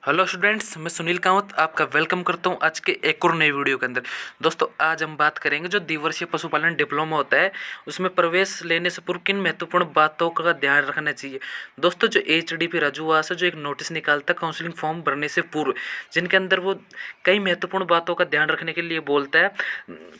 Hello students, मैं सुनील कावत आपका welcome करता हूं आज के एक और नए वीडियो के अंदर। दोस्तों, आज हम बात करेंगे जो द्विवर्षीय पशुपालन डिप्लोमा होता है उसमें प्रवेश लेने से पूर्व किन महत्वपूर्ण बातों का ध्यान रखना चाहिए। दोस्तों, जो एचडीपी राजूवास है जो एक नोटिस निकालता है काउंसलिंग फॉर्म भरने से पूर्व, जिनके अंदर वो कई महत्वपूर्ण बातों का ध्यान रखने के लिए बोलता है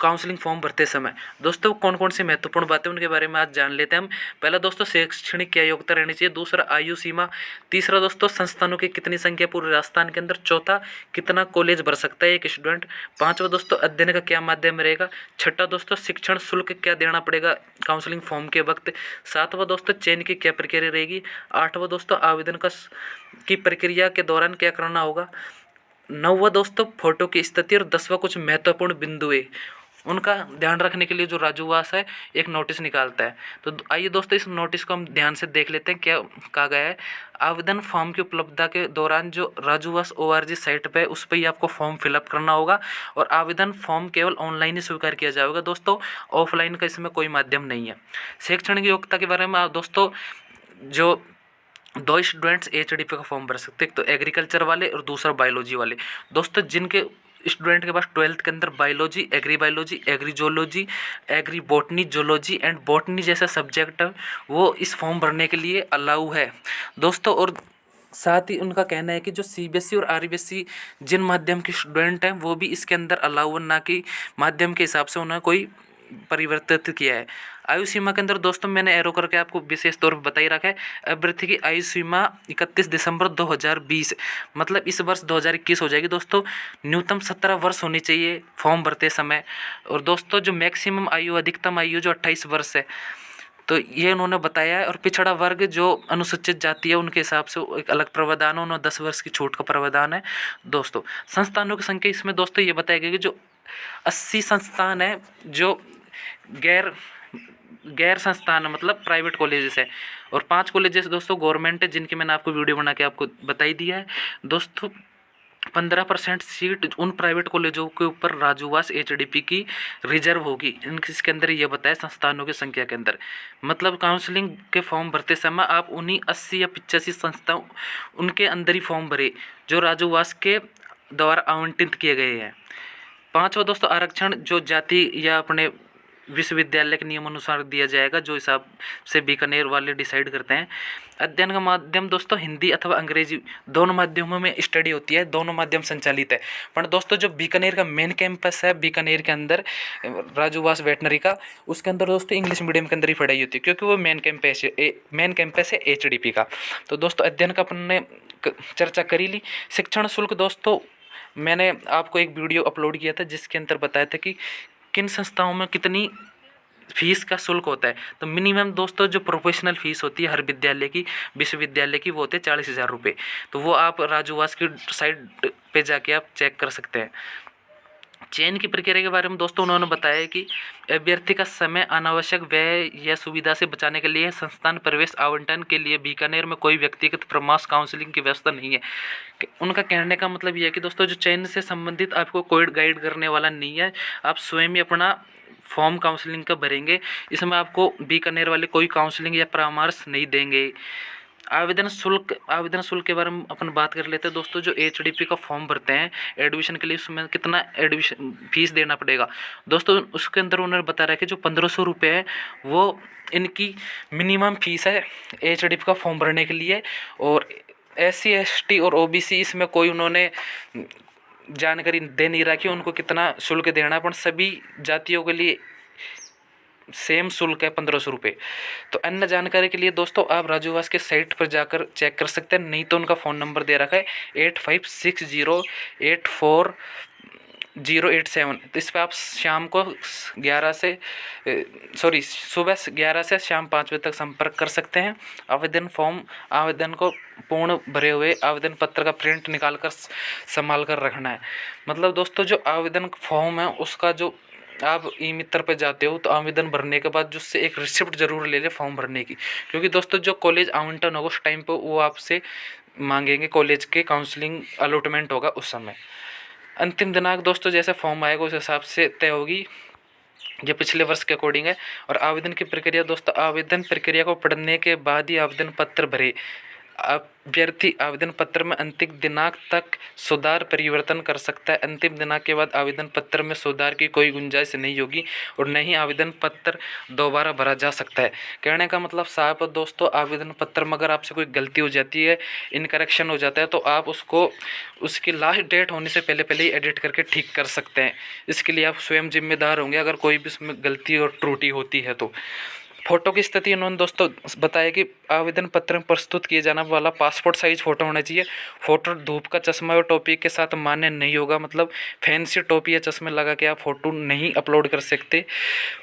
काउंसलिंग फॉर्म भरते समय। दोस्तों, कौन कौन सी महत्वपूर्ण बातें उनके बारे में आज जान लेते हैं हम। पहला दोस्तों, शैक्षणिक क्या योग्यता रहनी चाहिए। दूसरा, आयु सीमा। तीसरा दोस्तों, संस्थानों की कितनी संख्या पूरे राजस्थान के अंदर। चौथा, कितना कॉलेज भर सकता है एक स्टूडेंट। पांचवा दोस्तों, अध्ययन का क्या माध्यम रहेगा। छठा दोस्तों, शिक्षण शुल्क क्या देना पड़ेगा काउंसलिंग फॉर्म के वक्त। सातवां दोस्तों, चयन की क्या प्रक्रिया रहेगी। आठवां दोस्तों, आवेदन का की प्रक्रिया के दौरान क्या करना होगा। नौवां दोस्तों, फोटो की स्थिति। और 10वां, कुछ महत्वपूर्ण बिंदु है उनका ध्यान रखने के लिए जो राजूवास है एक नोटिस निकालता है। तो आइए दोस्तों, इस नोटिस को हम ध्यान से देख लेते हैं क्या कहा गया है। आवेदन फॉर्म की उपलब्धता के दौरान जो राजूवास ORG साइट पे उस पर ही आपको फॉर्म फिलअप करना होगा और आवेदन फॉर्म केवल ऑनलाइन ही स्वीकार किया जाएगा दोस्तों, ऑफलाइन का इसमें कोई माध्यम नहीं है। शैक्षणिक योग्यता के बारे में दोस्तों, जो दो स्टूडेंट्स एचडीपी का फॉर्म भर सकते हैं, एक तो एग्रीकल्चर वाले और दूसरा बायोलॉजी वाले। दोस्तों, जिनके स्टूडेंट के पास 12th के अंदर biology, agri biology, agri zoology, agri botany, zoology and botany जैसा सब्जेक्ट है वो इस फॉर्म भरने के लिए अलाउ है दोस्तों। और साथ ही उनका कहना है कि जो सीबीएसई और आरबीएसई जिन माध्यम के स्टूडेंट हैं वो भी इसके अंदर अलाउ, ना कि माध्यम के हिसाब से उन्हें कोई परिवर्तित किया है। आयु सीमा के अंदर दोस्तों, मैंने एरो करके आपको विशेष तौर पर बता ही रखा है। अभ्यर्थी की आयु सीमा 31 दिसंबर 2020 मतलब इस वर्ष 2021 हो जाएगी दोस्तों। न्यूनतम 17 वर्ष होनी चाहिए फॉर्म भरते समय। और दोस्तों, जो मैक्सिमम आयु, अधिकतम आयु जो 28 वर्ष है, तो ये उन्होंने बताया है। और पिछड़ा वर्ग जो अनुसूचित जाति है उनके हिसाब से एक अलग प्रावधान है, उन्होंने 10 वर्ष की छूट का प्रावधान है दोस्तों। संस्थानों की संख्या इसमें दोस्तों ये बताया गया कि जो 80 संस्थान है जो गैर गैर संस्थान मतलब प्राइवेट कॉलेजेस है, और 5 कॉलेजेस दोस्तों गवर्नमेंट है, जिनकी मैंने आपको वीडियो बना के आपको बताई दिया है दोस्तों। 15% सीट उन प्राइवेट कॉलेजों के ऊपर राजूवास एचडीपी की रिजर्व होगी। इसके अंदर ये बताया संस्थानों की संख्या के अंदर, मतलब काउंसलिंग के फॉर्म भरते समय आप उन्हीं 80 या 85 संस्थाओं उनके अंदर ही फॉर्म भरे जो राजूवास के द्वारा आवंटित किए गए हैं। पांचवा दोस्तों, आरक्षण जो जाति या अपने विश्वविद्यालय के नियम अनुसार दिया जाएगा, जो हिसाब से बीकानेर वाले डिसाइड करते हैं। अध्ययन का माध्यम दोस्तों हिंदी अथवा अंग्रेजी दोनों माध्यमों में स्टडी होती है, दोनों माध्यम संचालित है। पर दोस्तों, जो बीकानेर का मेन कैंपस है बीकानेर के अंदर राजूवास वेटनरी का, उसके अंदर दोस्तों इंग्लिश मीडियम के अंदर ही पढ़ाई होती है, क्योंकि वो मेन कैंपस है एचडीपी का। तो दोस्तों, अध्ययन का अपन ने चर्चा करी ली। शिक्षण शुल्क दोस्तों, मैंने आपको एक वीडियो अपलोड किया था जिसके अंदर बताया था कि किन संस्थाओं में कितनी फीस का शुल्क होता है। तो मिनिमम दोस्तों जो प्रोफेशनल फीस होती है हर विद्यालय की, विश्वविद्यालय की, वो होते हैं 40,000 रुपये। तो वो आप राजूवास की साइट पे जाके आप चेक कर सकते हैं। चयन की प्रक्रिया के बारे में दोस्तों उन्होंने बताया कि अभ्यर्थी का समय अनावश्यक व्यय या सुविधा से बचाने के लिए संस्थान प्रवेश आवंटन के लिए बीकानेर में कोई व्यक्तिगत परामर्श काउंसलिंग की व्यवस्था नहीं है। उनका कहने का मतलब यह है कि दोस्तों जो चयन से संबंधित आपको कोई गाइड करने वाला नहीं है, आप स्वयं ही अपना फॉर्म काउंसलिंग का भरेंगे। इसमें आपको बीकानेर वाले कोई काउंसलिंग या परामर्श नहीं देंगे। आवेदन शुल्क के बारे में अपन बात कर लेते हैं दोस्तों। जो एचडीपी का फॉर्म भरते हैं एडमिशन के लिए, उसमें कितना एडमिशन फीस देना पड़ेगा दोस्तों, उसके अंदर उन्होंने बता रहा है कि जो 1500 रुपये है वो इनकी मिनिमम फीस है एचडीपी का फॉर्म भरने के लिए। और SC ST और OBC इसमें कोई उन्होंने जानकारी दे नहीं रहा कि उनको कितना शुल्क देना है, पर सभी जातियों के लिए सेम शुल्क है 1500 रुपये। तो अन्य जानकारी के लिए दोस्तों आप राजूवास के साइट पर जाकर चेक कर सकते हैं, नहीं तो उनका फ़ोन नंबर दे रखा है 8560840087। तो इस पर आप शाम को 11 से सुबह 11 से शाम 5 बजे तक संपर्क कर सकते हैं। आवेदन को पूर्ण भरे हुए आवेदन पत्र का प्रिंट निकाल कर संभाल कर रखना है। मतलब दोस्तों, जो आवेदन फॉर्म है उसका जो आप ई मित्र पे जाते हो तो आवेदन भरने के बाद जिससे एक रिसिप्ट जरूर ले ले फॉर्म भरने की, क्योंकि दोस्तों जो कॉलेज आवंटन होगा उस टाइम पर वो आपसे मांगेंगे, कॉलेज के काउंसलिंग अलॉटमेंट होगा उस समय। अंतिम दिनांक दोस्तों जैसे फॉर्म आएगा उस हिसाब से तय होगी, जो पिछले वर्ष के अकॉर्डिंग है। और आवेदन की प्रक्रिया दोस्तों, आवेदन प्रक्रिया को पढ़ने के बाद ही आवेदन पत्र भरे अभ्यर्थी आवेदन पत्र में अंतिम दिनांक तक सुधार परिवर्तन कर सकता है। अंतिम दिनांक के बाद आवेदन पत्र में सुधार की कोई गुंजाइश नहीं होगी और न ही आवेदन पत्र दोबारा भरा जा सकता है। कहने का मतलब साहब दोस्तों, आवेदन पत्र में अगर आपसे कोई गलती हो जाती है, इनकरेक्शन हो जाता है, तो आप उसको उसकी लास्ट डेट होने से पहले पहले ही एडिट करके ठीक कर सकते हैं। इसके लिए आप स्वयं जिम्मेदार होंगे अगर कोई भी उसमें गलती और त्रुटि होती है तो। फोटो की स्थिति उन्होंने दोस्तों बताया कि आवेदन पत्र में प्रस्तुत किए जाने वाला पासपोर्ट साइज फोटो होना चाहिए। फोटो धूप का चश्मा और टोपी के साथ मान्य नहीं होगा, मतलब फैंसी टोपी या चश्मे लगा के आप फोटो नहीं अपलोड कर सकते।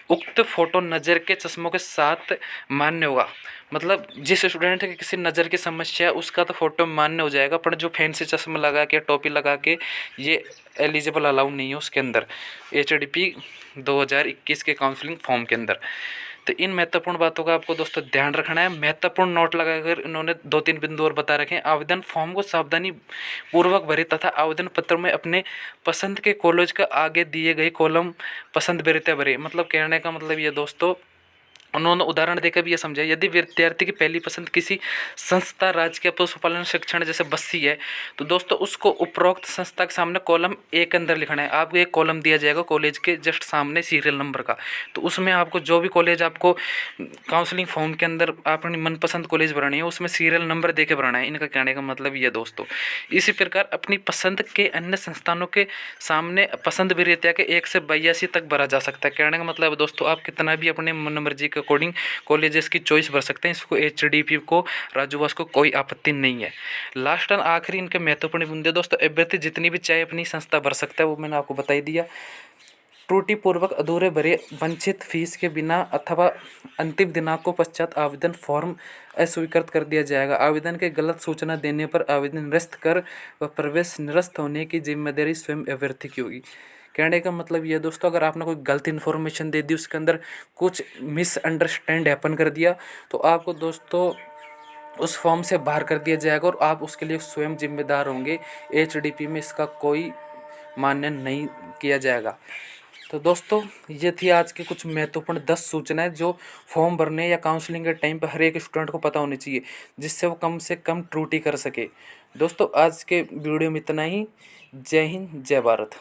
उक्त फोटो नज़र के चश्मों के साथ मान्य होगा, मतलब जिस स्टूडेंट की किसी नज़र की समस्या है उसका तो फोटो मान्य हो जाएगा, पर जो फैंसी चश्मा लगा के टोपी लगा के ये एलिजिबल अलाउ नहीं है उसके अंदर HDP 2021 के काउंसलिंग फॉर्म के अंदर। तो इन महत्वपूर्ण बातों का आपको दोस्तों ध्यान रखना है। महत्वपूर्ण नोट लगाकर इन्होंने 2-3 बिंदु और बता रखे हैं। आवेदन फॉर्म को सावधानी पूर्वक भरें तथा आवेदन पत्र में अपने पसंद के कॉलेज का आगे दिए गए कॉलम पसंद भरते भरें। मतलब कहने का मतलब ये दोस्तों, उन्होंने उदाहरण देकर भी ये समझाया, यदि विद्यार्थी की पहली पसंद किसी संस्था, राजकीय पशुपालन शिक्षण जैसे बस्सी है, तो दोस्तों उसको उपरोक्त संस्था के सामने कॉलम ए के अंदर लिखना है। आपको एक कॉलम दिया जाएगा कॉलेज के जस्ट सामने सीरियल नंबर का, तो उसमें आपको जो भी कॉलेज आपको काउंसलिंग फॉर्म के अंदर अपनी मनपसंद कॉलेज भरानी है उसमें सीरियल नंबर दे के भराना है। इनका कहने का मतलब ये दोस्तों। इसी प्रकार अपनी पसंद के अन्य संस्थानों के सामने पसंद विजेता के 1 से 82 तक भरा जा सकता है। कहने का मतलब दोस्तों, आप कितना भी अपने मन मर्जी के अकॉर्डिंग कॉलेजेस की चॉइस भर सकते हैं। इसको HDP को राजूवास को कोई आपत्ति नहीं है। लास्ट एंड आखिरी इनके महत्वपूर्ण बिंदु दोस्तों, अभ्यर्थी जितनी भी चाहे अपनी संस्था भर सकता है, वो मैंने आपको बता ही दिया। त्रुटिपूर्वक अधूरे भरे वंचित फीस के बिना अथवा अंतिम दिनांक को पश्चात आवेदन फॉर्म अस्वीकृत कर दिया जाएगा। आवेदन के गलत सूचना देने पर आवेदन निरस्त कर व प्रवेश निरस्त होने की जिम्मेदारी स्वयं अभ्यर्थी की होगी। कहने का मतलब ये दोस्तों, अगर आपने कोई गलत इन्फॉर्मेशन दे दी, उसके अंदर कुछ मिसअंडरस्टैंड हैपन कर दिया, तो आपको दोस्तों उस फॉर्म से बाहर कर दिया जाएगा और आप उसके लिए स्वयं जिम्मेदार होंगे। HDP में इसका कोई मान्य नहीं किया जाएगा। तो दोस्तों, ये थी आज की कुछ महत्वपूर्ण 10 सूचनाएं जो फॉर्म भरने या काउंसलिंग के टाइम पर हर एक स्टूडेंट को पता होनी चाहिए, जिससे वो कम से कम त्रुटि कर सके। दोस्तों, आज के वीडियो में इतना ही। जय हिंद, जय भारत।